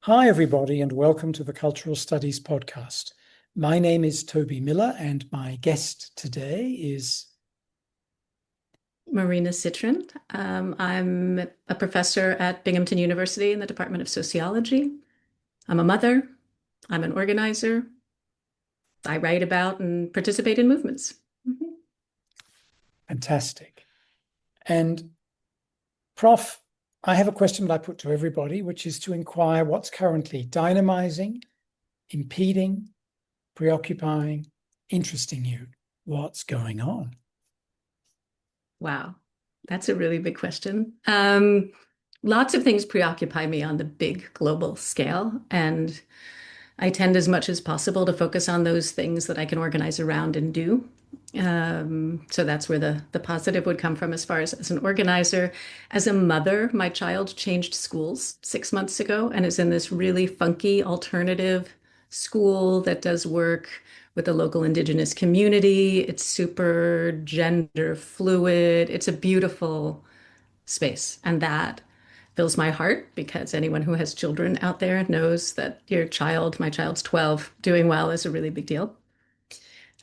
Hi, everybody, and welcome to the Cultural Studies Podcast. My name is Toby Miller, and my guest today is Marina Sitrin. I'm a professor at Binghamton University in the Department of Sociology. I'm a mother. I'm an organizer. I write about and participate in movements. Mhm. fantastic. And Prof, I have a question that I put to everybody, which is to inquire what's currently dynamizing, impeding, preoccupying, interesting you. What's going on? Wow, that's a really big question. Lots of things preoccupy me on the big global scale, and I tend as much as possible to focus on those things that I can organize around and do. So that's where the positive would come from as an organizer. As a mother, my child changed schools 6 months ago and is in this really funky alternative school that does work with the local indigenous community. It's super gender fluid. It's a beautiful space. And that fills my heart because anyone who has children out there knows that my child's 12, doing well is a really big deal.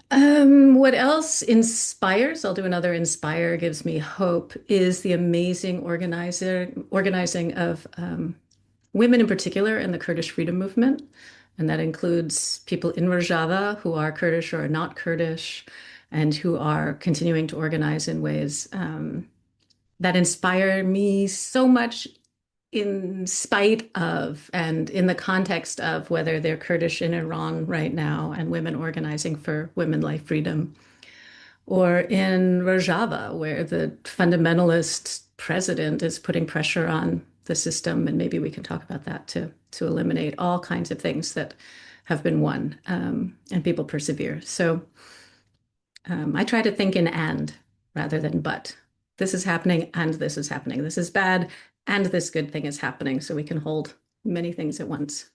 What else inspires? I'll do another inspire, gives me hope, is the amazing organizing of women in particular in the Kurdish freedom movement. And that includes people in Rojava who are Kurdish or are not Kurdish and who are continuing to organize in ways that inspire me so much in spite of and in the context of whether they're Kurdish in Iran right now and women organizing for women life freedom, or in Rojava, where the fundamentalist president is putting pressure on the system. And maybe we can talk about that to eliminate all kinds of things that have been won, and people persevere. So I try to think in and rather than but. This is happening and this is happening. This is bad and this good thing is happening. So we can hold many things at once.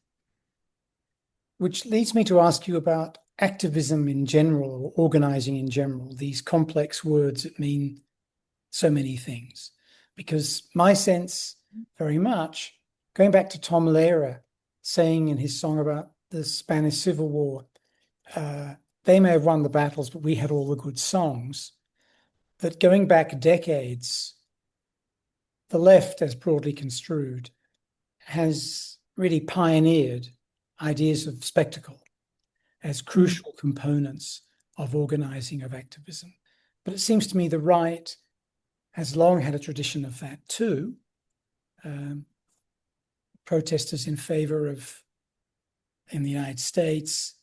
Which leads me to ask you about activism in general or organizing in general, these complex words that mean so many things. Because my sense very much, going back to Tom Lehrer saying in his song about the Spanish Civil War, they may have won the battles, but we had all the good songs. That going back decades, the left, as broadly construed, has really pioneered ideas of spectacle as crucial components of organizing, of activism. But it seems to me the right has long had a tradition of that too. Protesters in favor of, in the United States,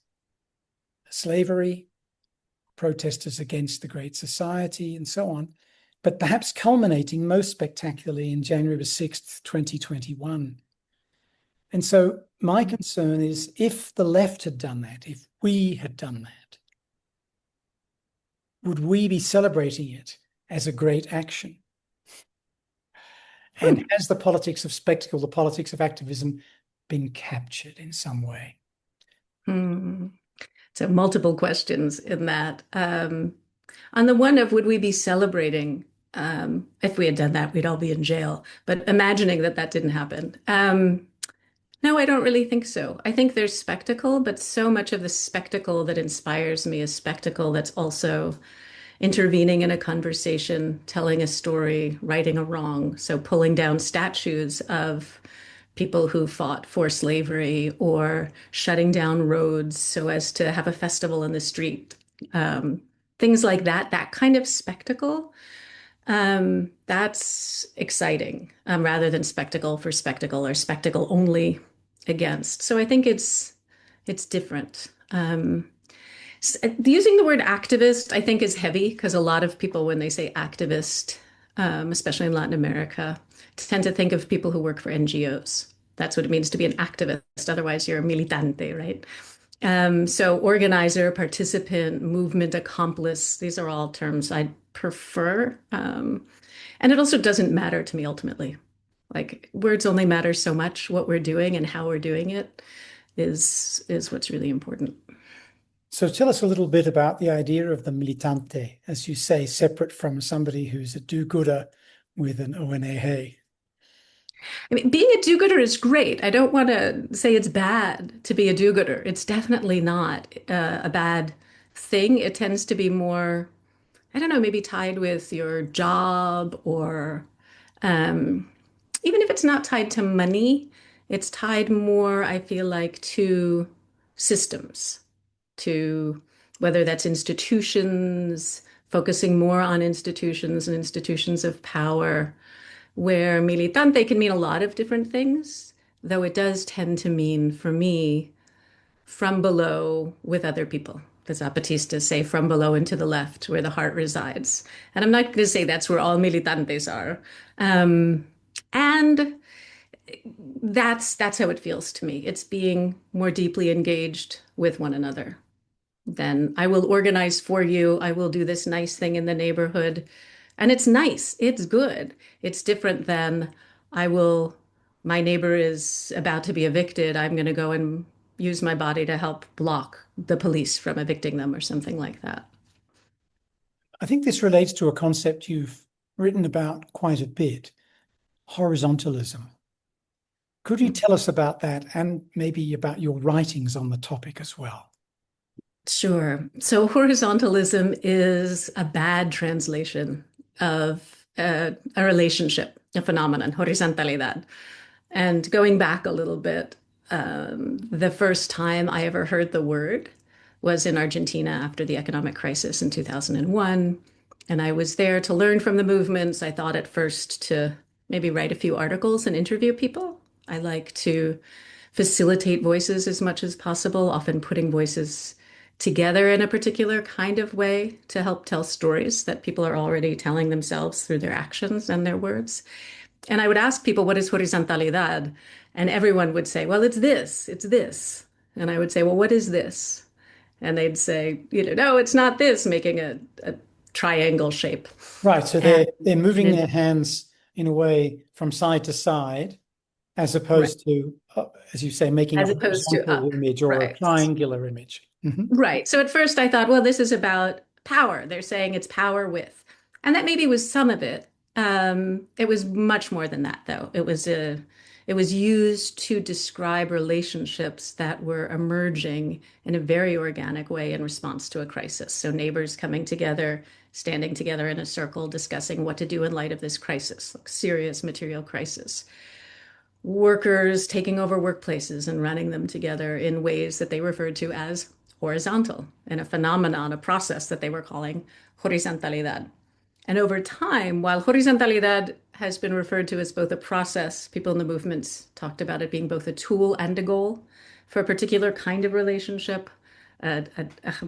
slavery, protesters against the Great Society, and so on, but perhaps culminating most spectacularly in January 6th, 2021. And so my concern is if the left had done that, if we had done that, would we be celebrating it as a great action? And has the politics of spectacle, the politics of activism, been captured in some way? Hmm. So multiple questions in that. On the one of would we be celebrating if we had done that, we'd all be in jail. But imagining that that didn't happen. No, I don't really think so. I think there's spectacle, but so much of the spectacle that inspires me is spectacle that's also intervening in a conversation, telling a story, righting a wrong. So pulling down statues of people who fought for slavery or shutting down roads so as to have a festival in the street. Things like that, that kind of spectacle, that's exciting, rather than spectacle for spectacle or spectacle only against. So I think it's different. Using the word activist, I think, is heavy because a lot of people, when they say activist, especially in Latin America, tend to think of people who work for NGOs. That's what it means to be an activist. Otherwise, you're a militante, right? So organizer, participant, movement accomplice, these are all terms I prefer. And it also doesn't matter to me ultimately. Like words only matter so much. What we're doing and how we're doing it is what's really important. So tell us a little bit about the idea of the militante, as you say, separate from somebody who's a do-gooder with an ONG. I mean, being a do-gooder is great. I don't want to say it's bad to be a do-gooder. It's definitely not a bad thing. It tends to be more, I don't know, maybe tied with your job or um, even if it's not tied to money, it's tied more, I feel like, to systems, to whether that's institutions, focusing more on institutions and institutions of power, where militante can mean a lot of different things, though it does tend to mean, for me, from below with other people. The Zapatistas say from below and to the left, where the heart resides. And I'm not going to say that's where all militantes are. And that's how it feels to me. It's being more deeply engaged with one another. Then I will organize for you. I will do this nice thing in the neighborhood. And it's nice. It's good. It's different than I will, my neighbor is about to be evicted. I'm going to go and use my body to help block the police from evicting them or something like that. I think this relates to a concept you've written about quite a bit, horizontalism. Could you tell us about that and maybe about your writings on the topic as well? Sure. So horizontalism is a bad translation of a relationship, a phenomenon, horizontalidad. And going back a little bit, the first time I ever heard the word was in Argentina after the economic crisis in 2001. And I was there to learn from the movements. I thought at first to maybe write a few articles and interview people. I like to facilitate voices as much as possible, often putting voices together in a particular kind of way to help tell stories that people are already telling themselves through their actions and their words. And I would ask people, what is horizontalidad? And everyone would say, well, it's this, it's this. And I would say, well, what is this? And they'd say, no, it's not this, making a triangle shape. Right, so And they're moving it, their hands in a way from side to side, as right, opposed to, as you say, making a as opposed to horizontal up, image or a right? triangular image. Right. So at first I thought, well, this is about power. They're saying it's power with. And that maybe was some of it. It was much more than that, though. It was used to describe relationships that were emerging in a very organic way in response to a crisis. So neighbors coming together, standing together in a circle, discussing what to do in light of this crisis, like serious material crisis, workers taking over workplaces and running them together in ways that they referred to as horizontal, and a phenomenon, a process that they were calling horizontalidad. And over time, while horizontalidad has been referred to as both a process, people in the movements talked about it being both a tool and a goal for a particular kind of relationship, a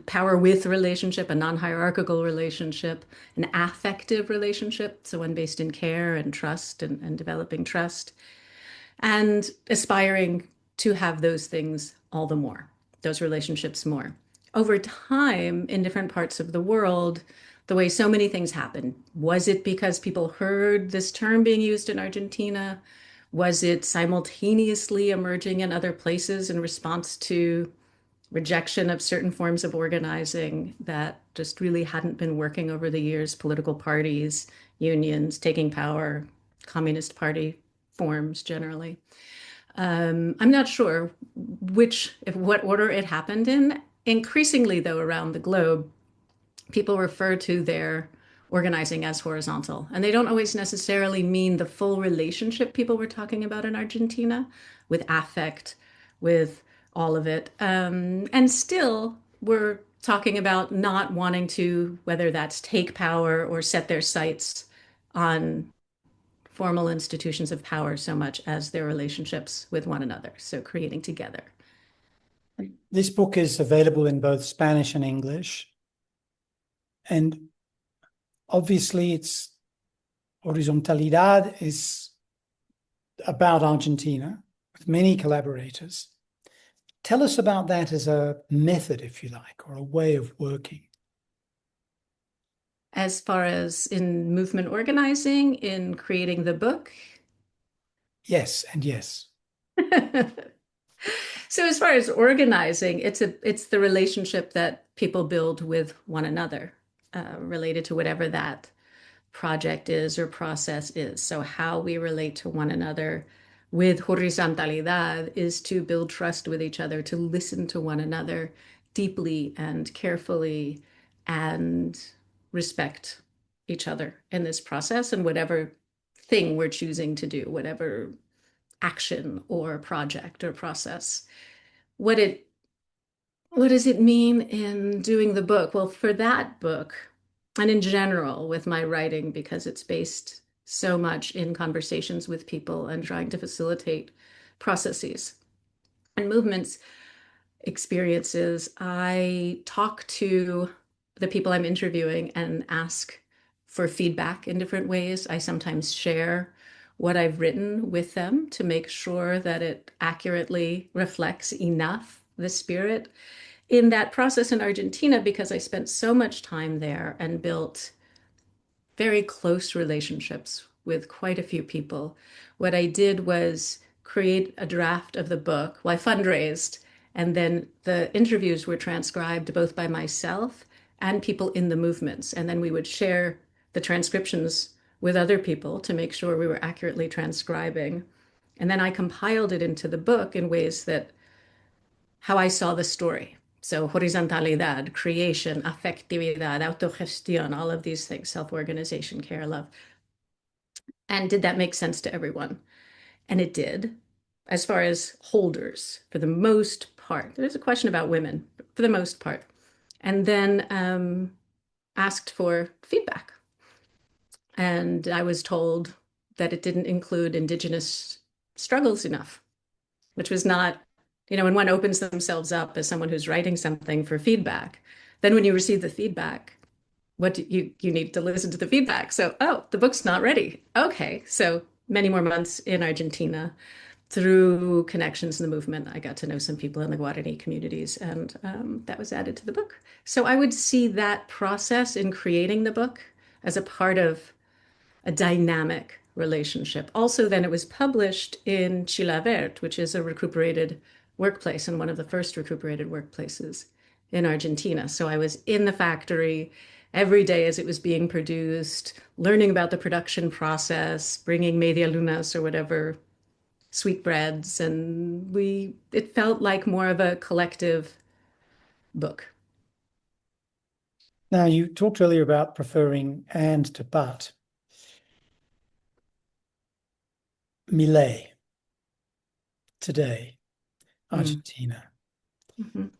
power with relationship, a non-hierarchical relationship, an affective relationship, so one based in care and trust and developing trust, and aspiring to have those things all the more, those relationships more. Over time, in different parts of the world, the way so many things happen, was it because people heard this term being used in Argentina? Was it simultaneously emerging in other places in response to rejection of certain forms of organizing that just really hadn't been working over the years? Political parties, unions taking power, Communist Party forms generally. I'm not sure what order it happened in. Increasingly, though, around the globe, people refer to their organizing as horizontal, and they don't always necessarily mean the full relationship people were talking about in Argentina with affect, with all of it. And still, we're talking about not wanting to, whether that's take power or set their sights on formal institutions of power so much as their relationships with one another. So creating together. This book is available in both Spanish and English. And obviously, it's Horizontalidad is about Argentina with many collaborators. Tell us about that as a method, if you like, or a way of working. As far as in movement organizing, in creating the book. Yes, and yes. So as far as organizing, it's the relationship that people build with one another, related to whatever that project is or process is. So, how we relate to one another with horizontalidad is to build trust with each other, to listen to one another deeply and carefully and respect each other in this process and whatever thing we're choosing to do, whatever action or project or process. What it what does it mean in doing the book? Well, for that book, and in general with my writing, because it's based so much in conversations with people and trying to facilitate processes and movements, experiences, I talk to the people I'm interviewing and ask for feedback in different ways. I sometimes share what I've written with them to make sure that it accurately reflects enough the spirit in that process in Argentina, because I spent so much time there and built very close relationships with quite a few people. What I did was create a draft of the book. Well, I fundraised, and then the interviews were transcribed both by myself and people in the movements. And then we would share the transcriptions with other people to make sure we were accurately transcribing. And then I compiled it into the book in ways that how I saw the story. So horizontalidad, creation, afectividad, autogestión, all of these things, self-organization, care, love. And did that make sense to everyone? And it did, as far as holders, for the most part. There's a question about women, for the most part. And then asked for feedback. And I was told that it didn't include Indigenous struggles enough, which was not, when one opens themselves up as someone who's writing something for feedback, then when you receive the feedback, what do you need to listen to the feedback. So, oh, the book's not ready. Okay. So many more months in Argentina through connections in the movement. I got to know some people in the Guarani communities, and that was added to the book. So I would see that process in creating the book as a part of a dynamic relationship. Also, then it was published in Chilavert, which is a recuperated workplace and one of the first recuperated workplaces in Argentina. So I was in the factory every day as it was being produced, learning about the production process, bringing media lunas or whatever sweetbreads, and it felt like more of a collective book. Now, you talked earlier about preferring and to but. Millet today, Mm. Argentina. Mhm.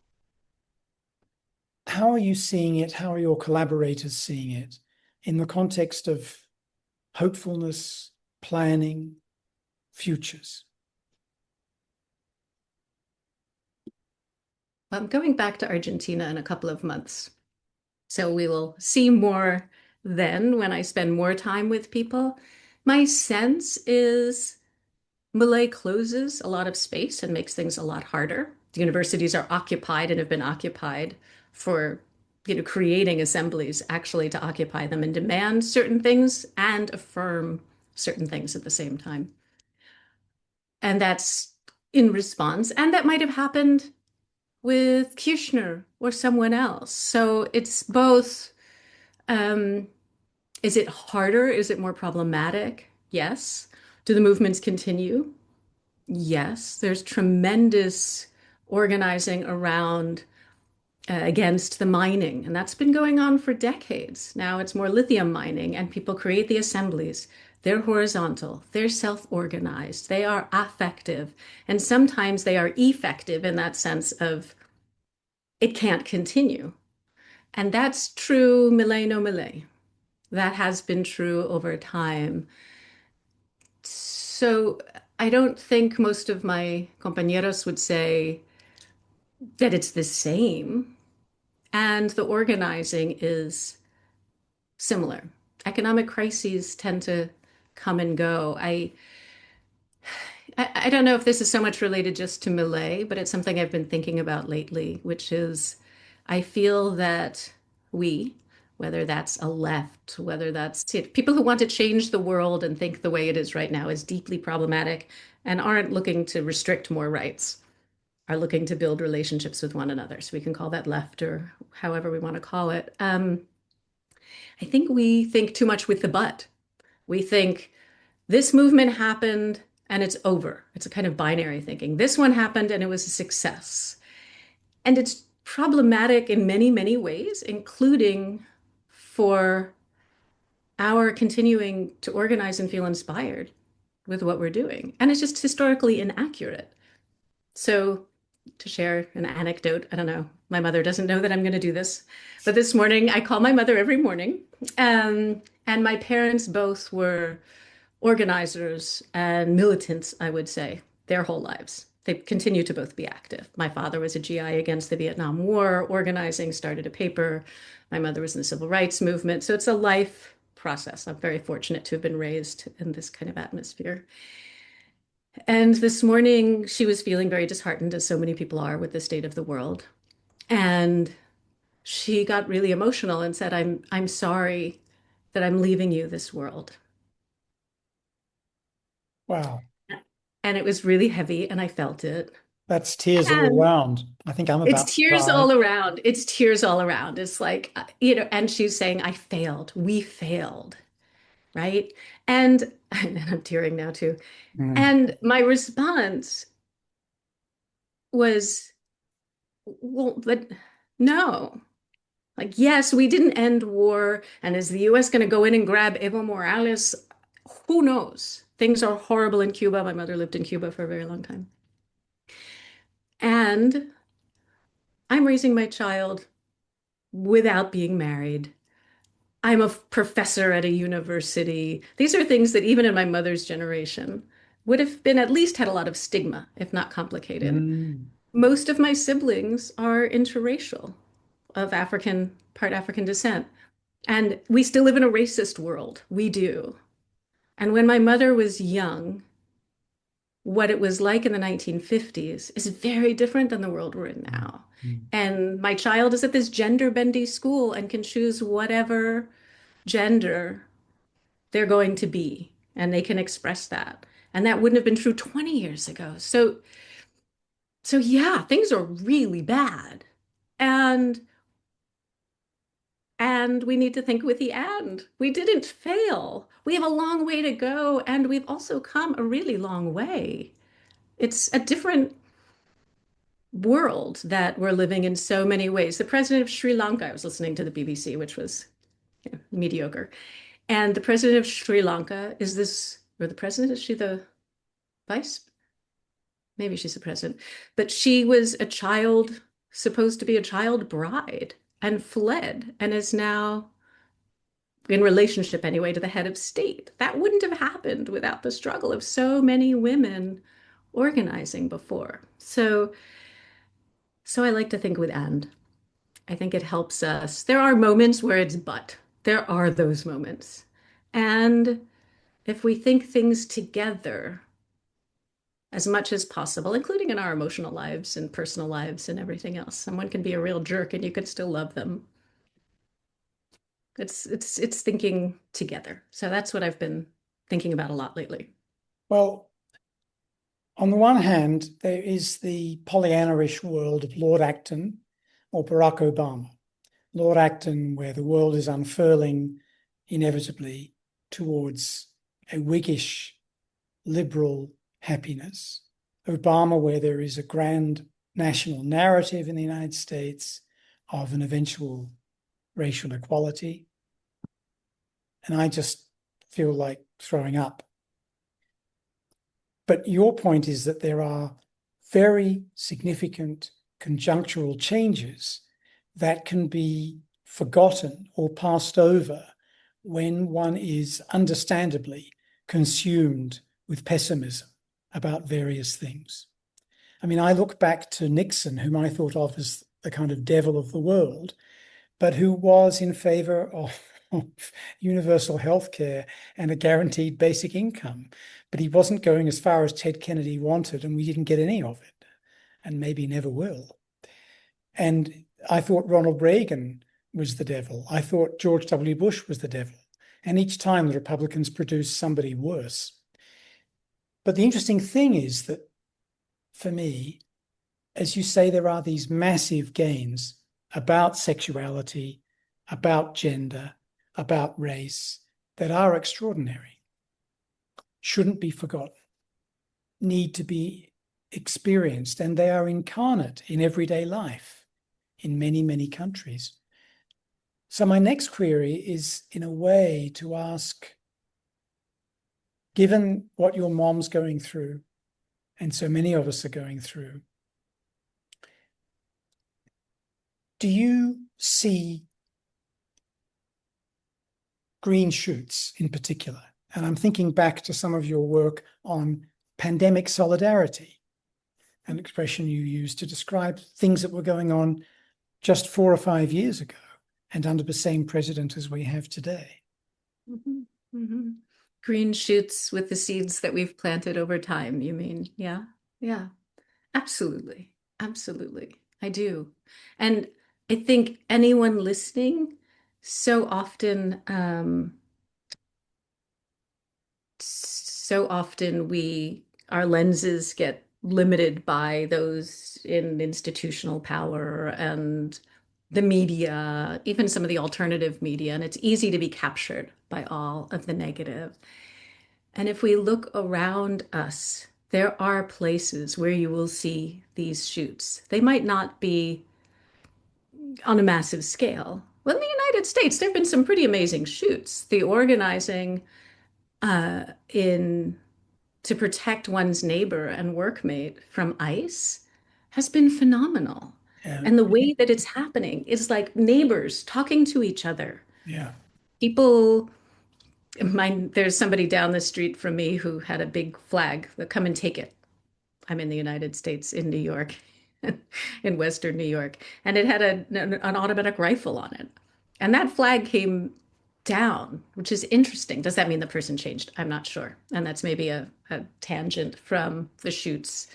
How are you seeing it? How are your collaborators seeing it in the context of hopefulness, planning, futures? I'm going back to Argentina in a couple of months. So we will see more then when I spend more time with people. My sense is Malay closes a lot of space and makes things a lot harder. The universities are occupied and have been occupied for, creating assemblies actually to occupy them and demand certain things and affirm certain things at the same time. And that's in response. And that might have happened with Kirchner or someone else. So it's both. Um, is it harder? Is it more problematic? Yes. Do the movements continue? Yes. There's tremendous organizing around against the mining, and that's been going on for decades. Now it's more lithium mining, and people create the assemblies. They're horizontal, they're self-organized, they are affective, and sometimes they are effective in that sense of it can't continue. And that's true, Millet no Millet. That has been true over time. So I don't think most of my compañeros would say that it's the same. And the organizing is similar. Economic crises tend to come and go. I don't know if this is so much related just to Millet, but it's something I've been thinking about lately, which is I feel that we, whether that's a left, whether that's it, people who want to change the world and think the way it is right now is deeply problematic and aren't looking to restrict more rights, are looking to build relationships with one another. So we can call that left or however we want to call it. I think we think too much with the but. We think this movement happened and it's over. It's a kind of binary thinking. This one happened and it was a success. And it's problematic in many, many ways, including for our continuing to organize and feel inspired with what we're doing. And it's just historically inaccurate. So, to share an anecdote, I don't know, my mother doesn't know that I'm going to do this, but this morning I call my mother every morning. And my parents both were organizers and militants, I would say, their whole lives. They continue to both be active. My father was a GI against the Vietnam War, organizing, started a paper. My mother was in the civil rights movement. So it's a life process. I'm very fortunate to have been raised in this kind of atmosphere. And this morning, she was feeling very disheartened, as so many people are, with the state of the world. And she got really emotional and said, I'm sorry that I'm leaving you this world. Wow. And it was really heavy, and I felt it. That's tears all And around. I think I'm it's about to tears cry. all around. It's tears all around. It's like, and she's saying, I failed. We failed, right? And I'm tearing now too. Mm, And my response was, well, but no. Like, yes, we didn't end war. And is the US going to go in and grab Evo Morales? Who knows? Things are horrible in Cuba. My mother lived in Cuba for a very long time. And I'm raising my child without being married. I'm a professor at a university. These are things that even in my mother's generation would have been at least had a lot of stigma, if not complicated. mm, Most of my siblings are interracial, of part African descent. And we still live in a racist world. We do. And when my mother was young, what it was like in the 1950s is very different than the world we're in mm, now. mm. And my child is at this gender bendy school and can choose whatever gender they're going to be, and they can express that. And that wouldn't have been true 20 years ago. So yeah, things are really bad. And And we need to think with the and. We didn't fail. We have a long way to go, and we've also come a really long way. It's a different world that we're living in so many ways. The president of Sri Lanka, I was listening to the BBC, which was mediocre. And the president of Sri Lanka is this, or the president, is she the vice? Maybe she's the president. But she was a child, supposed to be a child bride, and fled, and is now in relationship anyway to the head of state. That wouldn't have happened without the struggle of so many women organizing before. So I like to think with and. I think it helps us. There are moments where it's but. There are those moments. And if we think things together as much as possible, including in our emotional lives and personal lives and everything else, someone can be a real jerk and you could still love them. It's thinking together. So that's what I've been thinking about a lot lately. Well, on the one hand, there is the Pollyanna-ish world of Lord Acton or Barack Obama. Lord Acton, where the world is unfurling inevitably towards a Whiggish liberal happiness. Obama, where there is a grand national narrative in the United States of an eventual racial equality. And I just feel like throwing up. But your point is that there are very significant conjunctural changes that can be forgotten or passed over when one is understandably consumed with pessimism about various things. I mean, I look back to Nixon, whom I thought of as the kind of devil of the world, but who was in favor of universal health care and a guaranteed basic income. But he wasn't going as far as Ted Kennedy wanted, and we didn't get any of it, and maybe never will. And I thought Ronald Reagan was the devil. I thought George W. Bush was the devil. And each time the Republicans produced somebody worse. But the interesting thing is that, for me, as you say, there are these massive gains about sexuality, about gender, about race that are extraordinary, shouldn't be forgotten, need to be experienced, and they are incarnate in everyday life in many, many countries. So my next query is, in a way, to ask, given what your mom's going through, and so many of us are going through, do you see green shoots in particular? And I'm thinking back to some of your work on pandemic solidarity, an expression you used to describe things that were going on just 4 or 5 years ago and under the same president as we have today. Mhm, mhm. Green shoots with the seeds that we've planted over time, you mean? Yeah, yeah, absolutely. Absolutely. I do. And I think anyone listening, so often, our lenses get limited by those in institutional power and the media, even some of the alternative media, and it's easy to be captured by all of the negative. And if we look around us, there are places where you will see these shoots. They might not be on a massive scale. Well, in the United States, there have been some pretty amazing shoots. The organizing in to protect one's neighbor and workmate from ICE has been phenomenal. And the way that it's happening is like neighbors talking to each other. Yeah. People, there's somebody down the street from me who had a big flag, come and take it. I'm in the United States, in New York, in Western New York, and it had an automatic rifle on it. And that flag came down, which is interesting. Does that mean the person changed? I'm not sure. And that's maybe a tangent from the shoots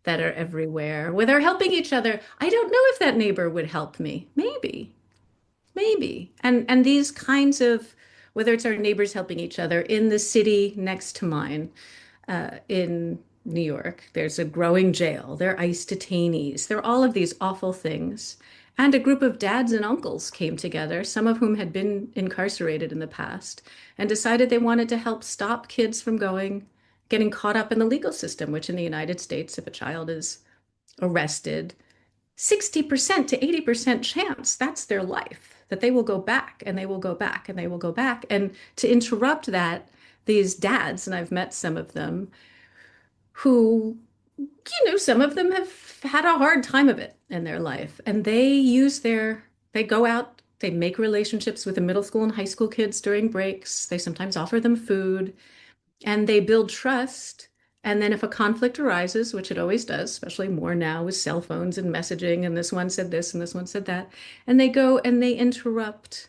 that are everywhere, where they're helping each other. I don't know if that neighbor would help me. Maybe, maybe. And these kinds of, whether it's our neighbors helping each other in the city next to mine, in New York, there's a growing jail. There are ICE detainees. There are all of these awful things. And a group of dads and uncles came together, some of whom had been incarcerated in the past, and decided they wanted to help stop kids from getting caught up in the legal system, which in the United States, if a child is arrested, 60% to 80% chance that's their life, that they will go back and they will go back and they will go back. And to interrupt that, these dads, and I've met some of them, who, some of them have had a hard time of it in their life. And they go out, they make relationships with the middle school and high school kids during breaks. They sometimes offer them food and they build trust. And then if a conflict arises, which it always does, especially more now with cell phones and messaging, and this one said this and this one said that, and they go and they interrupt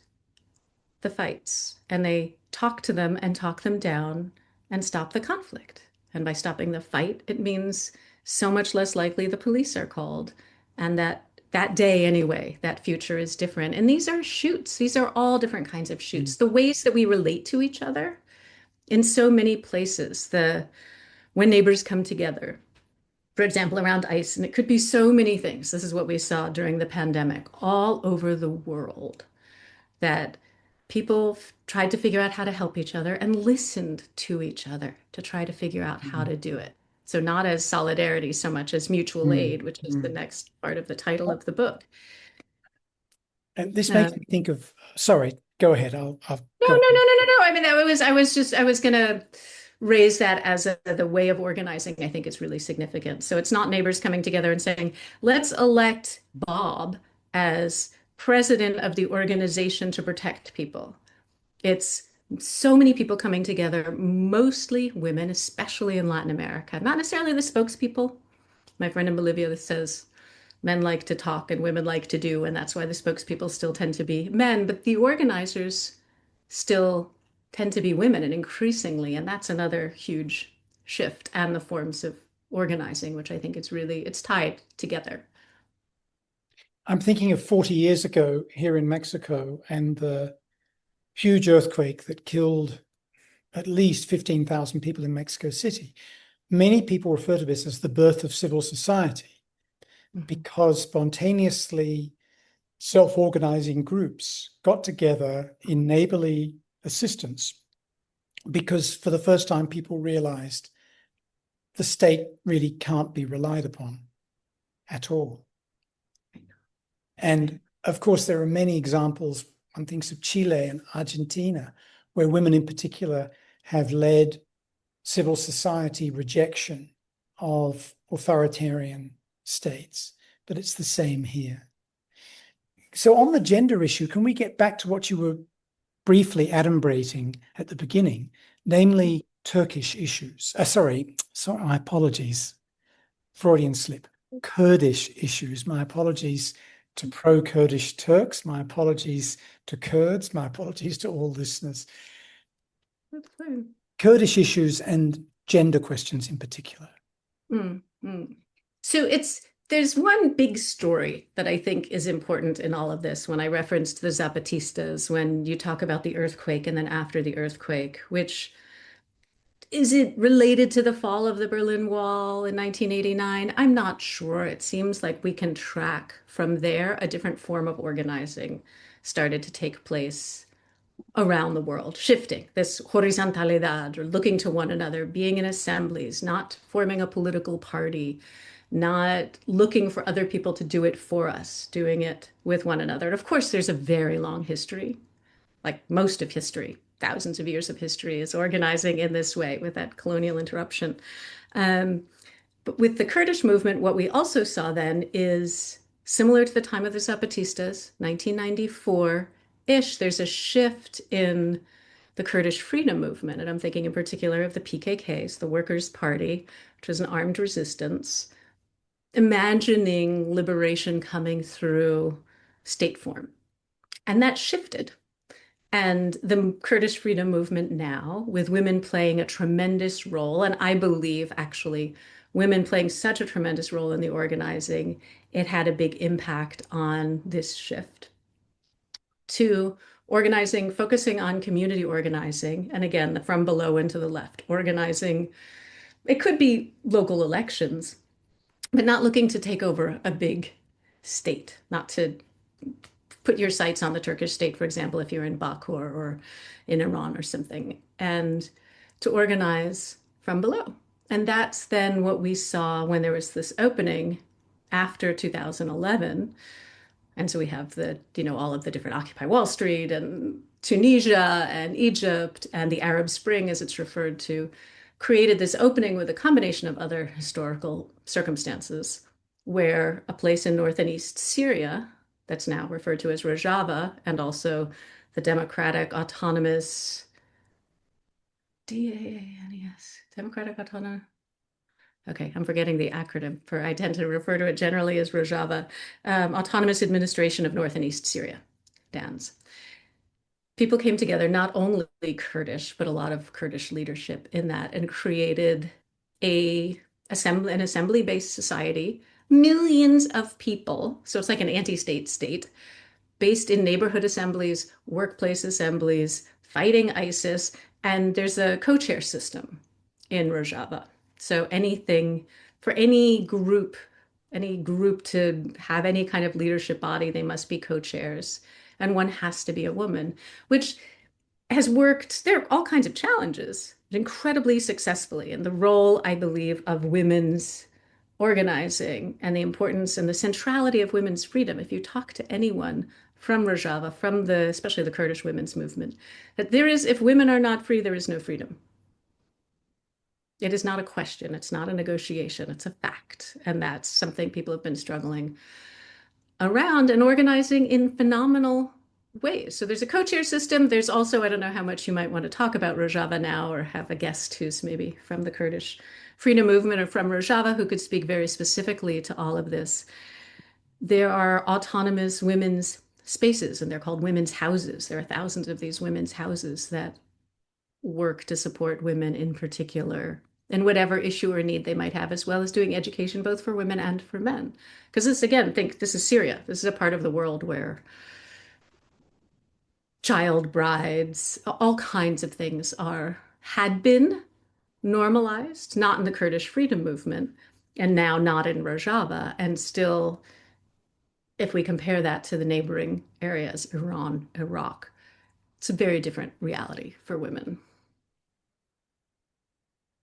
the fights and they talk to them and talk them down and stop the conflict. And by stopping the fight, it means so much less likely the police are called. And that day anyway, that future is different. And these are shoots. These are all different kinds of shoots. The ways that we relate to each other in so many places, when neighbors come together, for example, around ICE, and it could be so many things. This is what we saw during the pandemic all over the world, that people tried to figure out how to help each other and listened to each other to try to figure out how to do it. So not as solidarity so much as mutual aid, which is the next part of the title of the book. And this makes me think of, sorry, go ahead. I'll No, go no, no, on. no, no, no. I mean, I was gonna raise that as the way of organizing. I think is really significant. So it's not neighbors coming together and saying, let's elect Bob as president of the organization to protect people. It's so many people coming together, mostly women, especially in Latin America, not necessarily the spokespeople. My friend in Bolivia says men like to talk and women like to do, and that's why the spokespeople still tend to be men, but the organizers still tend to be women and increasingly, and that's another huge shift and the forms of organizing, which I think it's tied together. I'm thinking of 40 years ago here in Mexico and the huge earthquake that killed at least 15,000 people in Mexico City. Many people refer to this as the birth of civil society because spontaneously self-organizing groups got together in neighborly assistance because for the first time people realized the state really can't be relied upon at all. And of course, there are many examples, one thinks of Chile and Argentina, where women in particular have led civil society rejection of authoritarian states, but it's the same here. So on the gender issue, can we get back to what you were briefly adumbrating at the beginning, namely Turkish issues? Sorry, my apologies. Freudian slip. Kurdish issues. My apologies to pro-Kurdish Turks. My apologies to Kurds. My apologies to all listeners. That's fine. Kurdish issues and gender questions in particular. So there's one big story that I think is important in all of this when I referenced the Zapatistas, when you talk about the earthquake and then after the earthquake, which is it related to the fall of the Berlin Wall in 1989? I'm not sure. It seems like we can track from there a different form of organizing started to take place around the world, shifting this horizontalidad, or looking to one another, being in assemblies, not forming a political party, not looking for other people to do it for us, doing it with one another. And of course, there's a very long history, like most of history, thousands of years of history is organizing in this way with that colonial interruption. But with the Kurdish movement, what we also saw then is similar to the time of the Zapatistas, 1994-ish, there's a shift in the Kurdish freedom movement. And I'm thinking in particular of the PKKs, the Workers' Party, which was an armed resistance, imagining liberation coming through state form. And that shifted. And the Kurdish freedom movement now, with women playing a tremendous role, and I believe actually women playing such a tremendous role in the organizing, it had a big impact on this shift to organizing, focusing on community organizing. And again, from below and to the left, organizing. It could be local elections, but not looking to take over a big state, not to put your sights on the Turkish state, for example, if you're in Baku or in Iran or something, and to organize from below. And that's then what we saw when there was this opening after 2011. And so we have all of the different Occupy Wall Street and Tunisia and Egypt and the Arab Spring, as it's referred to, created this opening with a combination of other historical circumstances where a place in north and east Syria that's now referred to as Rojava, and also the Democratic Autonomous DANES, Democratic Autonomous. Okay, I'm forgetting the acronym for, I tend to refer to it generally as Rojava, Autonomous Administration of North and East Syria, DANS. People came together, not only Kurdish, but a lot of Kurdish leadership in that, and created an assembly-based society, millions of people. So it's like an anti-state state based in neighborhood assemblies, workplace assemblies, fighting ISIS. And there's a co-chair system in Rojava. So anything for any group to have any kind of leadership body, they must be co-chairs. And one has to be a woman, which has worked. There are all kinds of challenges, incredibly successfully. And the role, I believe, of women's organizing and the importance and the centrality of women's freedom. If you talk to anyone from Rojava, especially the Kurdish women's movement, that if women are not free, there is no freedom. It is not a question. It's not a negotiation. It's a fact. And that's something people have been struggling around and organizing in phenomenal ways. So there's a co-chair system. There's also, I don't know how much you might want to talk about Rojava now, or have a guest who's maybe from the Kurdish freedom movement or from Rojava who could speak very specifically to all of this. There are autonomous women's spaces, and they're called women's houses. There are thousands of these women's houses that work to support women in particular in whatever issue or need they might have, as well as doing education both for women and for men. Because this is Syria. This is a part of the world where child brides, all kinds of things had been normalized, not in the Kurdish freedom movement, and now not in Rojava, and still if we compare that to the neighboring areas, Iran, Iraq, it's a very different reality for women.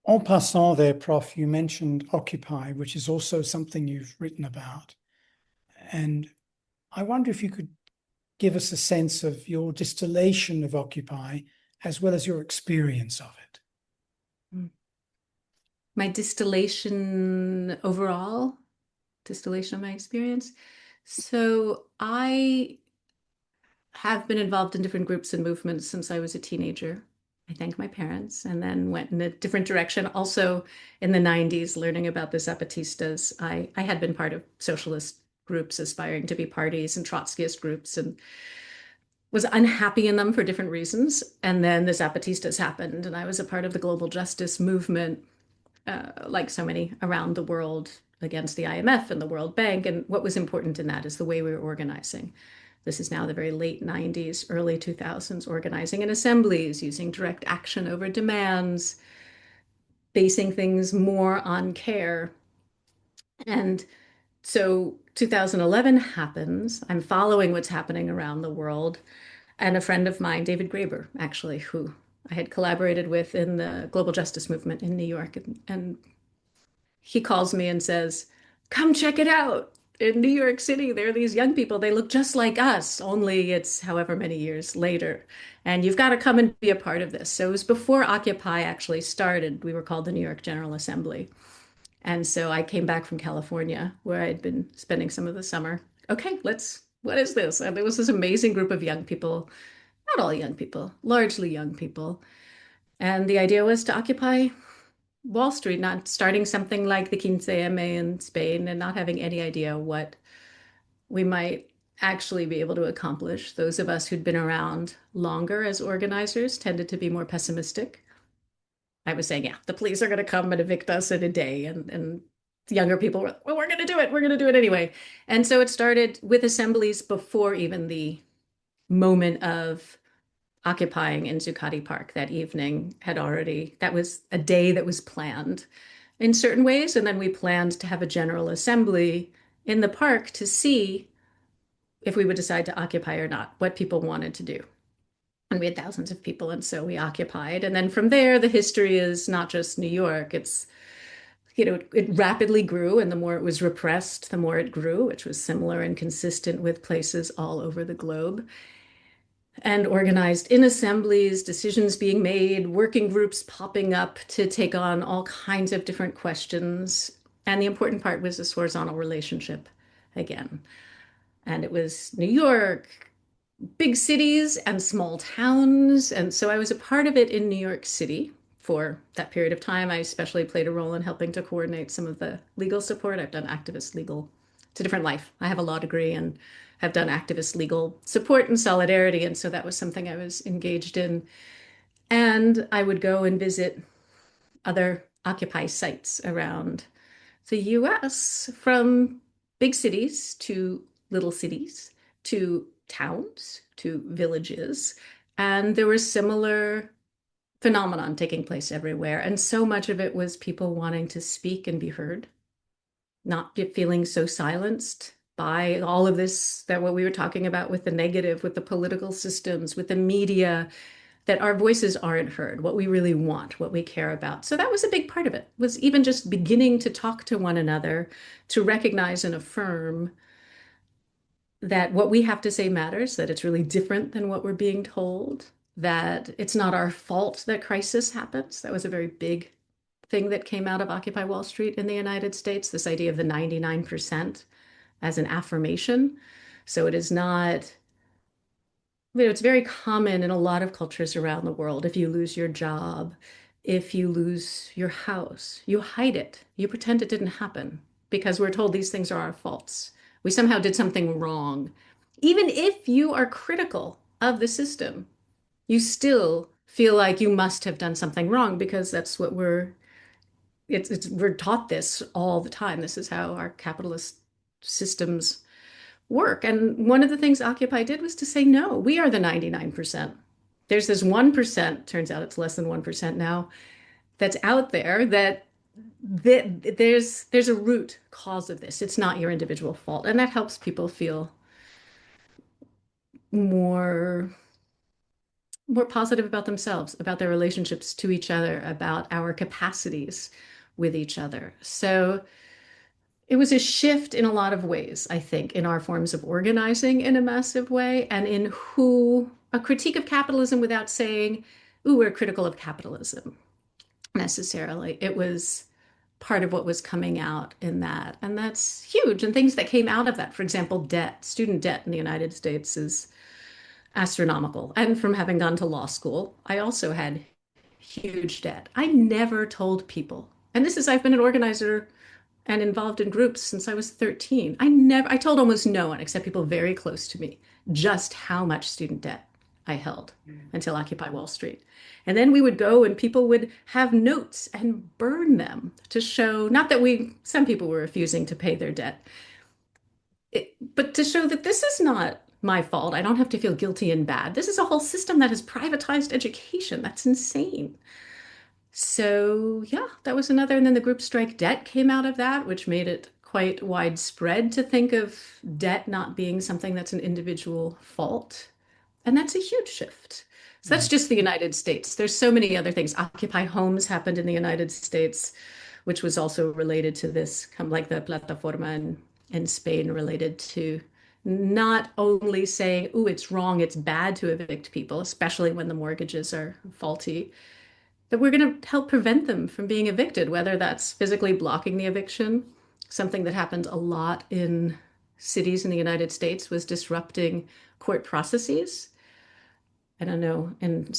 En passant there, Prof, you mentioned Occupy, which is also something you've written about. And I wonder if you could give us a sense of your distillation of Occupy as well as your experience of it. My distillation overall, distillation of my experience. So I have been involved in different groups and movements since I was a teenager. I thank my parents, and then went in a different direction. Also in the 90s, learning about the Zapatistas. I had been part of socialist groups aspiring to be parties and Trotskyist groups and was unhappy in them for different reasons. And then the Zapatistas happened, and I was a part of the global justice movement, like so many around the world, against the IMF and the World Bank. And what was important in that is the way we were organizing. This is now the very late 90s, early 2000s, organizing in assemblies, using direct action over demands, basing things more on care. And so 2011 happens. I'm following what's happening around the world. And a friend of mine, David Graeber, actually, who I had collaborated with in the global justice movement in New York, and he calls me and says, "Come check it out. In New York City, there are these young people. They look just like us, only it's however many years later. And you've got to come and be a part of this." So it was before Occupy actually started. We were called the New York General Assembly. And so I came back from California, where I'd been spending some of the summer. Okay, what is this? And there was this amazing group of young people, not all young people, largely young people. And the idea was to occupy Wall Street, not starting something like the 15M in Spain and not having any idea what we might actually be able to accomplish. Those of us who'd been around longer as organizers tended to be more pessimistic. I was saying, yeah, the police are going to come and evict us in a day. And the younger people were, well, we're going to do it. We're going to do it anyway. And so it started with assemblies before even the moment of occupying in Zuccotti Park that evening that was a day that was planned in certain ways. And then we planned to have a general assembly in the park to see if we would decide to occupy or not, what people wanted to do. And we had thousands of people, and so we occupied. And then from there, the history is not just New York. It rapidly grew, and the more it was repressed, the more it grew, which was similar and consistent with places all over the globe. And organized in assemblies, decisions being made, working groups popping up to take on all kinds of different questions. And the important part was this horizontal relationship again. And it was New York, big cities and small towns. And so I was a part of it in New York City for that period of time. I especially played a role in helping to coordinate some of the legal support. I've done activist legal. It's a different life. I have a law degree and have done activist legal support and solidarity. And so that was something I was engaged in. And I would go and visit other Occupy sites around the US, from big cities to little cities to towns to villages. And there was similar phenomenon taking place everywhere. And so much of it was people wanting to speak and be heard, not feeling so silenced by all of this, that what we were talking about with the negative, with the political systems, with the media, that our voices aren't heard, what we really want, what we care about. So that was a big part of it, was even just beginning to talk to one another, to recognize and affirm that what we have to say matters, that it's really different than what we're being told, that it's not our fault that crisis happens. That was a very big thing that came out of Occupy Wall Street in the United States, this idea of the 99% as an affirmation. So it is not, it's very common in a lot of cultures around the world. If you lose your job, if you lose your house, you hide it. You pretend it didn't happen because we're told these things are our faults. We somehow did something wrong. Even if you are critical of the system, you still feel like you must have done something wrong because that's what we're taught this all the time. This is how our capitalist systems work. And one of the things Occupy did was to say, no, we are the 99%. There's this 1%, turns out it's less than 1% now, that's out there that there's a root cause of this. It's not your individual fault, and that helps people feel more more positive about themselves, about their relationships to each other, about our capacities with each other. So it was a shift in a lot of ways, I think, in our forms of organizing in a massive way, and in who a critique of capitalism without saying, ooh, we're critical of capitalism necessarily. It was part of what was coming out in that. And that's huge. And things that came out of that, for example, debt, student debt in the United States is astronomical. And from having gone to law school, I also had huge debt. I never told people. And this is, I've been an organizer and involved in groups since I was 13. I told almost no one except people very close to me just how much student debt I held until Occupy Wall Street. And then we would go and people would have notes and burn them to show, not that some people were refusing to pay their debt, but to show that this is not my fault. I don't have to feel guilty and bad. This is a whole system that has privatized education. That's insane. So, yeah, that was another. And then the group strike debt came out of that, which made it quite widespread to think of debt not being something that's an individual fault. And that's a huge shift. So that's just the United States. There's so many other things. Occupy Homes happened in the United States, which was also related to this, like the Plataforma in Spain, related to not only saying, oh, it's wrong, it's bad to evict people, especially when the mortgages are faulty, that we're going to help prevent them from being evicted, whether that's physically blocking the eviction. Something that happened a lot in cities in the United States was disrupting court processes. I don't know in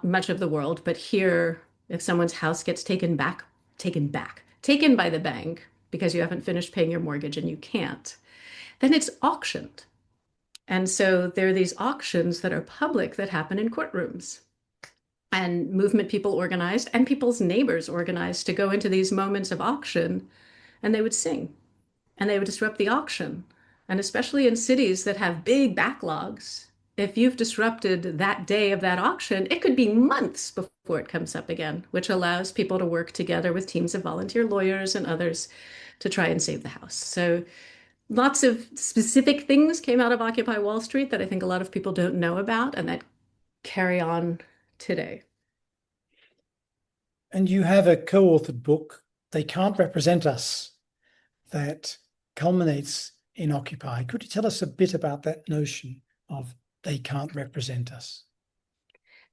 much of the world, but here, if someone's house gets taken by the bank because you haven't finished paying your mortgage and you can't, then it's auctioned. And so there are these auctions that are public that happen in courtrooms. And movement people organized and people's neighbors organized to go into these moments of auction, and they would sing and they would disrupt the auction. And especially in cities that have big backlogs, if you've disrupted that day of that auction, it could be months before it comes up again, which allows people to work together with teams of volunteer lawyers and others to try and save the house. So lots of specific things came out of Occupy Wall Street that I think a lot of people don't know about and that carry on today. And you have a co-authored book, They Can't Represent Us, that culminates in Occupy. Could you tell us a bit about that notion of they can't represent us?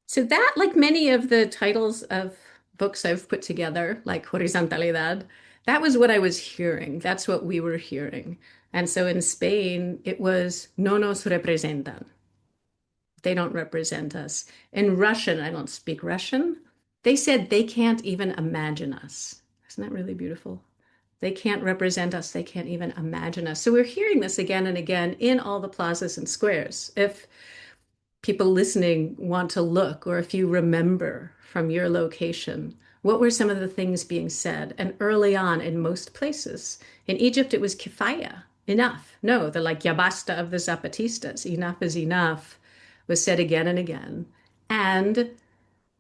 So that, like many of the titles of books I've put together, like Horizontalidad, that was what I was hearing. That's what we were hearing. And so in Spain, it was no nos representan. They don't represent us. In Russian, I don't speak Russian. They said they can't even imagine us. Isn't that really beautiful? They can't represent us. They can't even imagine us. So we're hearing this again and again in all the plazas and squares. If people listening want to look, or if you remember from your location, what were some of the things being said? And early on, in most places, in Egypt, it was kifaya, enough. No, the like yabasta of the Zapatistas, enough is enough, was said again and again. And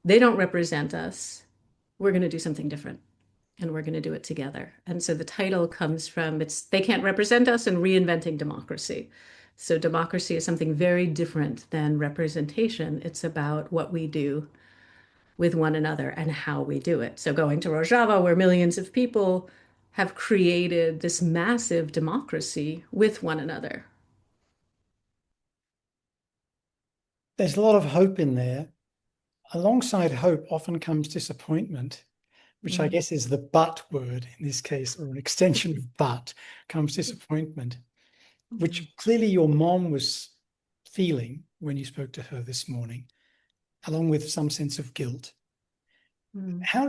they don't represent us. We're going to do something different and we're going to do it together. And so the title comes from it's they can't represent us and reinventing democracy. So democracy is something very different than representation. It's about what we do with one another and how we do it. So going to Rojava, where millions of people have created this massive democracy with one another. There's a lot of hope in there. Alongside hope often comes disappointment, which I Mm. guess is the but word in this case, or an extension of but, comes disappointment, which clearly your mom was feeling when you spoke to her this morning, along with some sense of guilt. Mm. How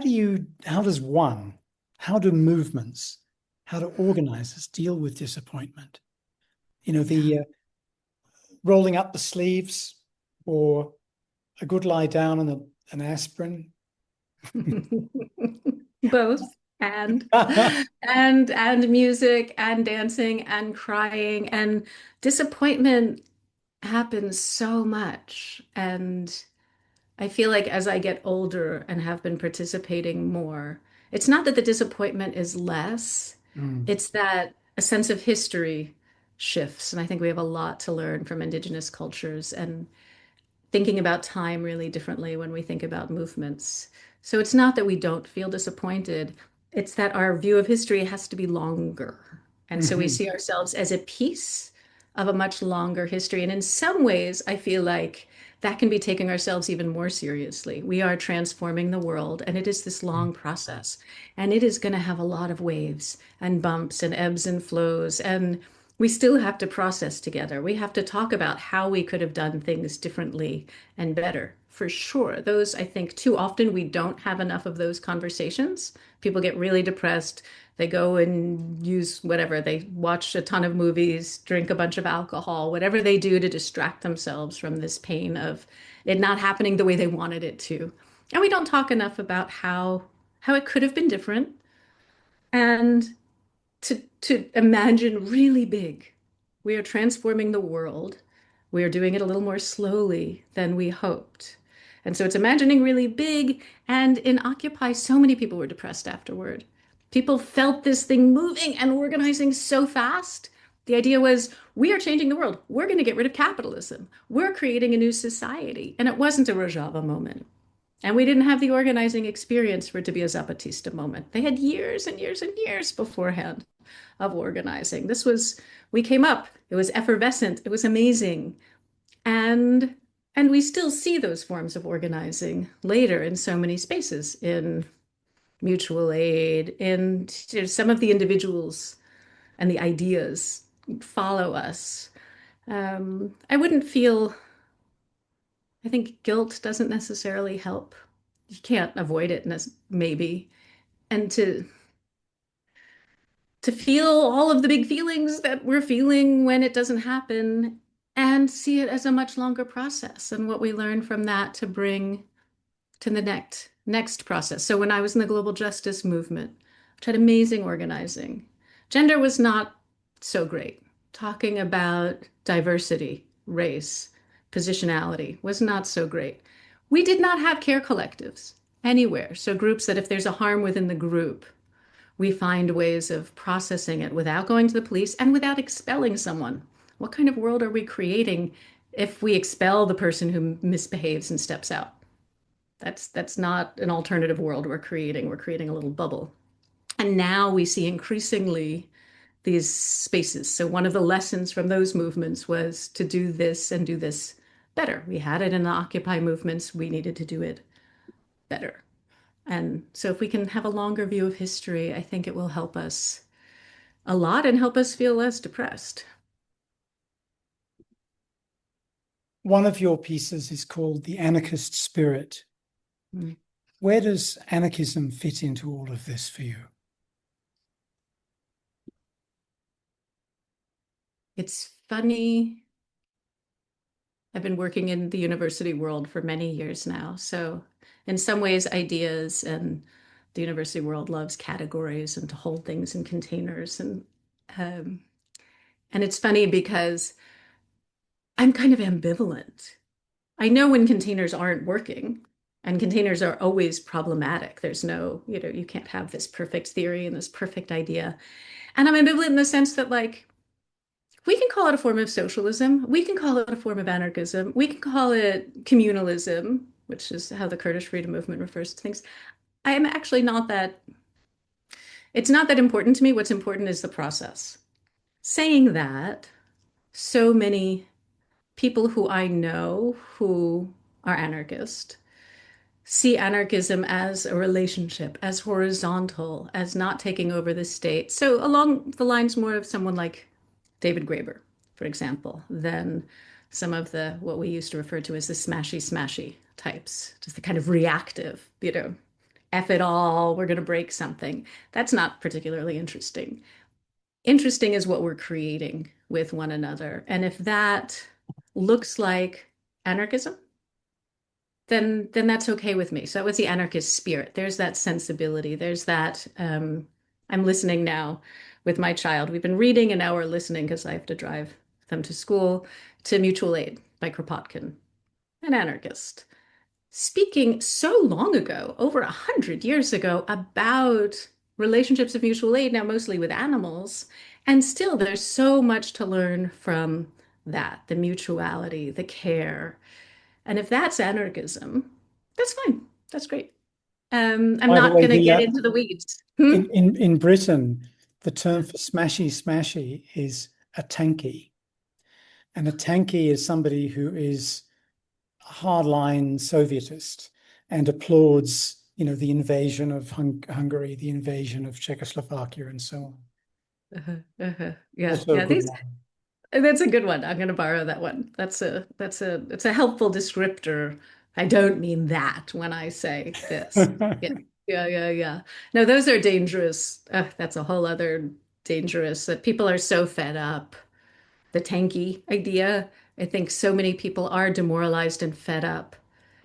do movements, how do organizers deal with disappointment? You know, Yeah. the rolling up the sleeves or a good lie down and an aspirin. Both and music and dancing and crying and disappointment happens so much. And I feel like as I get older and have been participating more, It's not that the disappointment is less, Mm. it's that a sense of history shifts. And I think we have a lot to learn from indigenous cultures and thinking about time really differently when we think about movements. So it's not that we don't feel disappointed, it's that our view of history has to be longer. And so we Hmm. see ourselves as a piece of a much longer history. And in some ways, I feel like that can be taking ourselves even more seriously. We are transforming the world, and it is this long process. And it is going to have a lot of waves and bumps and ebbs and flows. And we still have to process together. We have to talk about how we could have done things differently and better, for sure. Those, I think, too often we don't have enough of those conversations. People get really depressed. They go and use whatever, they watch a ton of movies, drink a bunch of alcohol, whatever they do to distract themselves from this pain of it not happening the way they wanted it to. And we don't talk enough about how it could have been different and to imagine really big. We are transforming the world. We are doing it a little more slowly than we hoped. And so it's imagining really big. And in Occupy, so many people were depressed afterward. People felt this thing moving and organizing so fast. The idea was, we are changing the world. We're going to get rid of capitalism. We're creating a new society. And it wasn't a Rojava moment. And we didn't have the organizing experience for it to be a Zapatista moment. They had years and years and years beforehand of organizing. We came up, it was effervescent, it was amazing. And and we still see those forms of organizing later in so many spaces, in mutual aid, in some of the individuals and the ideas follow us. I wouldn't feel, I think guilt doesn't necessarily help. You can't avoid it, maybe. And to feel all of the big feelings that we're feeling when it doesn't happen and see it as a much longer process and what we learn from that to bring to the next process. So when I was in the global justice movement, which had amazing organizing, gender was not so great. Talking about diversity, race, positionality was not so great. We did not have care collectives anywhere. So groups that if there's a harm within the group, we find ways of processing it without going to the police and without expelling someone. What kind of world are we creating if we expel the person who misbehaves and steps out? That's not an alternative world we're creating. We're creating a little bubble. And now we see increasingly these spaces. So one of the lessons from those movements was to do this and do this better. We had it in the Occupy movements. We needed to do it better. And so if we can have a longer view of history, I think it will help us a lot and help us feel less depressed. One of your pieces is called The Anarchist Spirit. Mm. Where does anarchism fit into all of this for you? It's funny. I've been working in the university world for many years now. So in some ways, ideas and the university world loves categories and to hold things in containers. Um, and it's funny because I'm kind of ambivalent. I know when containers aren't working, and containers are always problematic. There's no, you can't have this perfect theory and this perfect idea. And I'm ambivalent in the sense that, like, we can call it a form of socialism. We can call it a form of anarchism. We can call it communalism, which is how the Kurdish freedom movement refers to things. I am actually not that, it's not that important to me. What's important is the process. Saying that, so many people who I know who are anarchist see anarchism as a relationship, as horizontal, as not taking over the state. So along the lines more of someone like David Graeber, for example, than some of the what we used to refer to as the smashy types, just the kind of reactive, F it all, we're going to break something. That's not particularly interesting. Interesting is what we're creating with one another. And if that looks like anarchism, then that's okay with me. So that was the anarchist spirit. There's that sensibility. There's that I'm listening now with my child. We've been reading and now we're listening because I have to drive them to school to Mutual Aid by Kropotkin, an anarchist. speaking so long ago, over 100 years ago, about relationships of mutual aid, now mostly with animals. And still, there's so much to learn from that, the mutuality, the care. And if that's anarchism, that's fine. That's great. I'm By the not way, going to get into the weeds. Hmm? in Britain, the term for smashy smashy is a tanky. And a tanky is somebody who is a hardline Sovietist and applauds, the invasion of Hungary, the invasion of Czechoslovakia, and so on. Yeah, Also a yeah. good These one. That's a good one. I'm going to borrow that one. It's a helpful descriptor. I don't mean that when I say this. Yeah, yeah, yeah, yeah. No, those are dangerous. That's a whole other dangerous that people are so fed up. The tanky idea. I think so many people are demoralized and fed up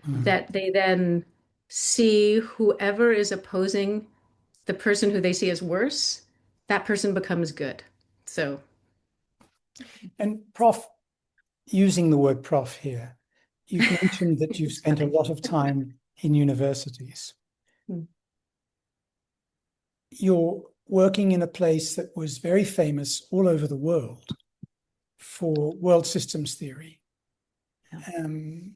Mm. that they then see whoever is opposing the person who they see as worse, that person becomes good. So, And Prof, using the word prof here, you've mentioned that you've it's spent a funny. lot of time in universities. Hmm. You're working in a place that was very famous all over the world for world systems theory. Yeah. Um,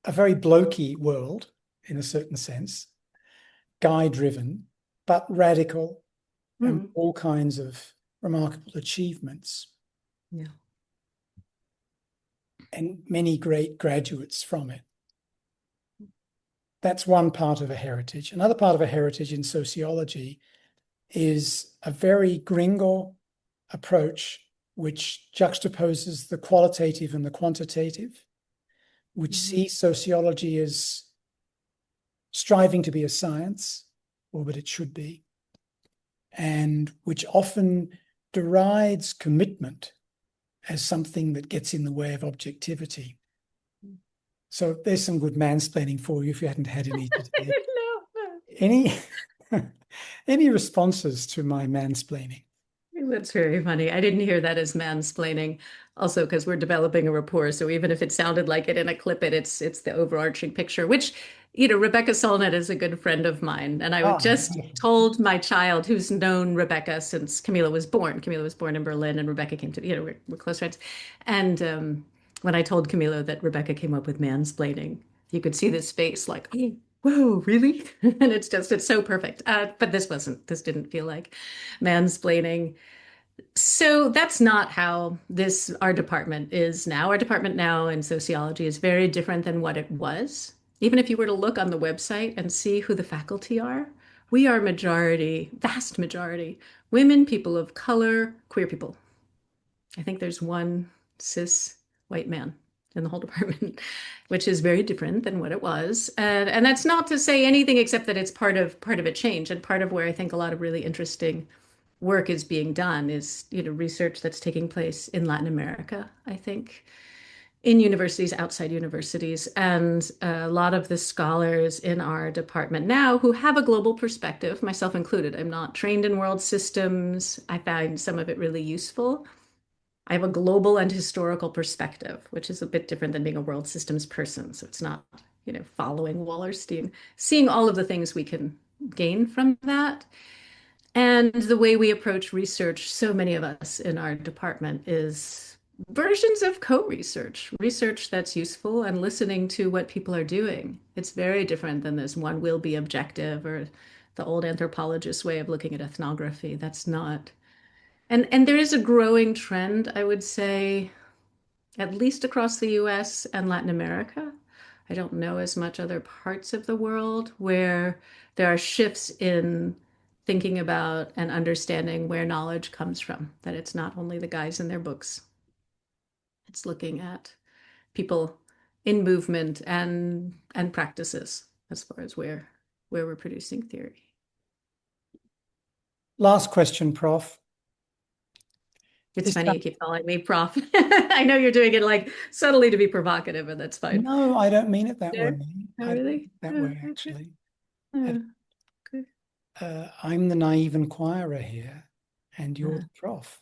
a very blokey world in a certain sense, guy driven, but radical and Mm. all kinds of remarkable achievements Yeah. and many great graduates from it. That's one part of a heritage. Another part of a heritage in sociology is a very gringo approach which juxtaposes the qualitative and the quantitative, which Mhm. sees sociology as striving to be a science, or what it should be, and which often derides commitment as something that gets in the way of objectivity. So there's some good mansplaining for you if you hadn't had any today. No, Any any responses to my mansplaining? that's very funny. I didn't hear that as mansplaining. Also, because we're developing a rapport, so even if it sounded like it in a clip, it's the overarching picture. Which, Rebecca Solnit is a good friend of mine, and I Ah, just told my child, who's known Rebecca since Camila was born. Camila was born in Berlin, and Rebecca came to, we're close friends. And when I told Camila that Rebecca came up with mansplaining, you could see this face like, oh, whoa, really? And it's so perfect. But this didn't feel like mansplaining. So that's not how our department is now. Our department now in sociology is very different than what it was. Even if you were to look on the website and see who the faculty are, we are majority, vast majority, women, people of color, queer people. I think there's one cis white man in the whole department, which is very different than what it was. And that's not to say anything except that it's part of a change and part of where I think a lot of really interesting work is being done is, research that's taking place in Latin America, I think, in universities, outside universities, and a lot of the scholars in our department now who have a global perspective, myself included. I'm not trained in world systems. I find some of it really useful. I have a global and historical perspective, which is a bit different than being a world systems person. So it's not, following Wallerstein, seeing all of the things we can gain from that. And the way we approach research, so many of us in our department, is versions of co-research, research that's useful and listening to what people are doing. It's very different than this one will be objective or the old anthropologist way of looking at ethnography. That's not. And there is a growing trend, I would say, at least across the US and Latin America. I don't know as much other parts of the world where there are shifts in thinking about and understanding where knowledge comes from, that it's not only the guys in their books. It's looking at people in movement and practices as far as where we're producing theory. last question, Prof. It's This funny time, you keep calling me prof. I know you're doing it like subtly to be provocative, and that's fine. no, I don't mean it that way. No, not I don't mean really. it that Oh, way, okay. actually. Oh, good. I'm the naive inquirer here, and you're Uh, the prof.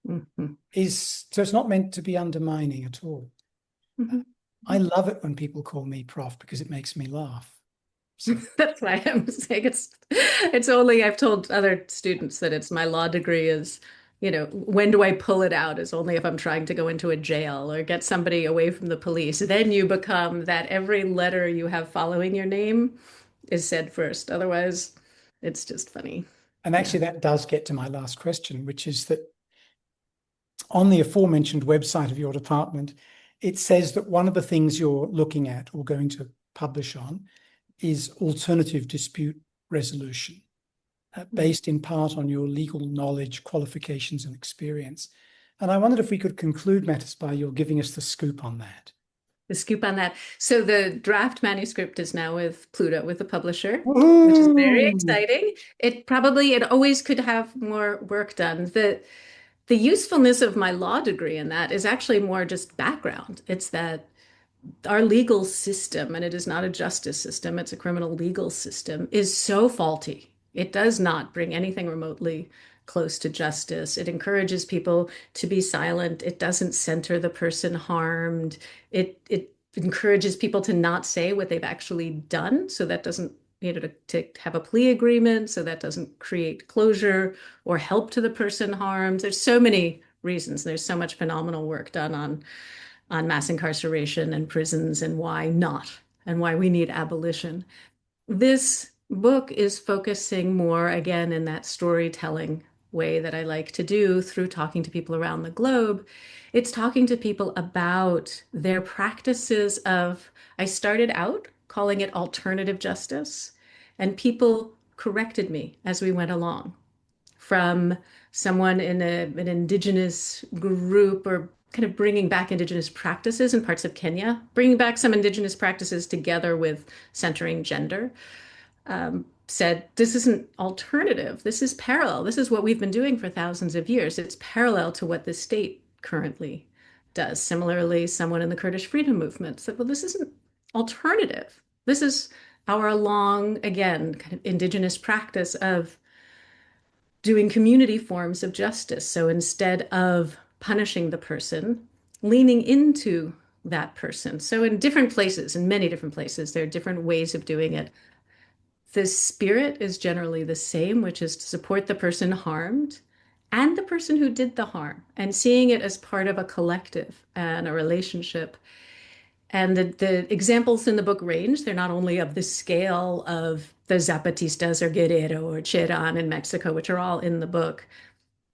mhm, So it's not meant to be undermining at all. mhm. I love it when people call me prof because it makes me laugh. So, That's why I'm saying it's only I've told other students that it's my law degree is, when do I pull it out is only if I'm trying to go into a jail or get somebody away from the police. Then you become that every letter you have following your name is said first. Otherwise, it's just funny. and Yeah. actually, that does get to my last question, which is that on the aforementioned website of your department, it says that one of the things you're looking at or going to publish on is alternative dispute resolution, based in part on your legal knowledge, qualifications, and experience. And I wondered if we could conclude matters by your giving us the scoop on that. The scoop on that. So the draft manuscript is now with Pluto, with the publisher, which is very Woohoo! exciting. It always could have more work done. The usefulness of my law degree in that is actually more just background. It's that our legal system, and it is not a justice system, it's a criminal legal system, is so faulty. It does not bring anything remotely close to justice. It encourages people to be silent. It doesn't center the person harmed. It encourages people to not say what they've actually done. So that doesn't, to have a plea agreement. So that doesn't create closure or help to the person harmed. There's so many reasons. There's so much phenomenal work done on mass incarceration and prisons and why not, and why we need abolition. This book is focusing more, again, in that storytelling way that I like to do through talking to people around the globe. It's talking to people about their practices of, I started out calling it alternative justice, and people corrected me as we went along from someone in an indigenous group or kind of bringing back indigenous practices in parts of Kenya, bringing back some indigenous practices together with centering gender, said, this isn't alternative. This is parallel. This is what we've been doing for thousands of years. It's parallel to what the state currently does. Similarly, someone in the Kurdish freedom movement said, well, this isn't alternative. This is our long, again, kind of indigenous practice of doing community forms of justice. So instead of punishing the person, leaning into that person. So in different places, in many different places, there are different ways of doing it. The spirit is generally the same, which is to support the person harmed and the person who did the harm, and seeing it as part of a collective and a relationship. And the examples in the book range. They're not only of the scale of the Zapatistas or Guerrero or Cherán in Mexico, which are all in the book.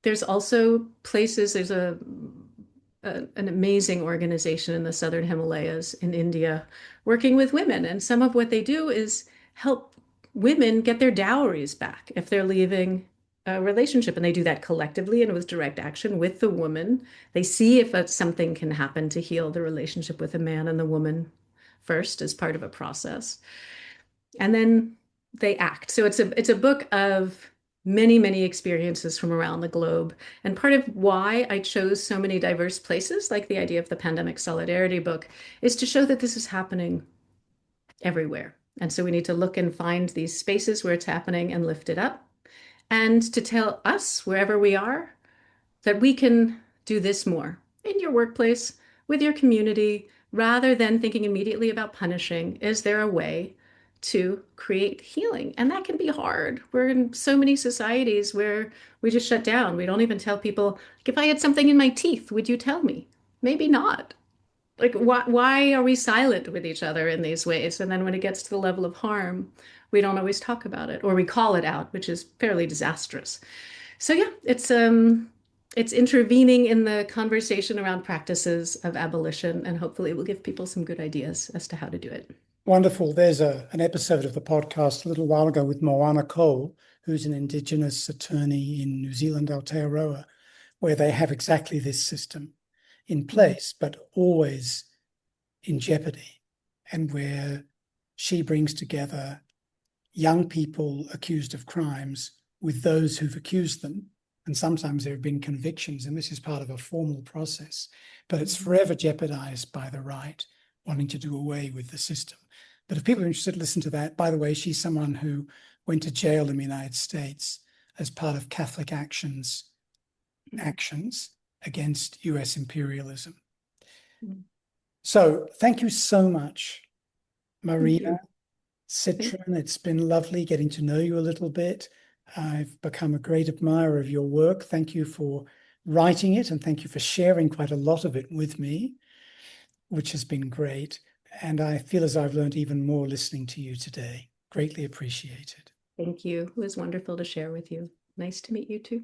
There's also places, there's an amazing organization in the Southern Himalayas in India working with women. And some of what they do is help women get their dowries back if they're leaving a relationship. And they do that collectively and with direct action with the woman. They see if something can happen to heal the relationship with the man and the woman first as part of a process. And then they act. So it's a book of many, many experiences from around the globe. And part of why I chose so many diverse places, like the idea of the Pandemic Solidarity book, is to show that this is happening everywhere. And so we need to look and find these spaces where it's happening and lift it up. And to tell us, wherever we are, that we can do this more in your workplace, with your community, rather than thinking immediately about punishing. Is there a way to create healing? And that can be hard. We're in so many societies where we just shut down. We don't even tell people, like, if I had something in my teeth, would you tell me? Maybe not. Like, why are we silent with each other in these ways? And then when it gets to the level of harm, we don't always talk about it, or we call it out, which is fairly disastrous. So yeah, it's intervening in the conversation around practices of abolition, and hopefully it will give people some good ideas as to how to do it. Wonderful. There's an episode of the podcast a little while ago with Moana Cole, who's an Indigenous attorney in New Zealand, Aotearoa, where they have exactly this system in place, but always in jeopardy, and where she brings together young people accused of crimes with those who've accused them. And sometimes there have been convictions, and this is part of a formal process, but it's forever jeopardized by the right wanting to do away with the system. But if people are interested, listen to that. By the way, she's someone who went to jail in the United States as part of Catholic actions against US imperialism. So thank you so much, Thank Marina you. Sitrin. It's been lovely getting to know you a little bit. I've become a great admirer of your work. Thank you for writing it, and thank you for sharing quite a lot of it with me, which has been great. And I feel as I've learned even more listening to you today. Greatly appreciated. Thank you. It was wonderful to share with you. Nice to meet you too.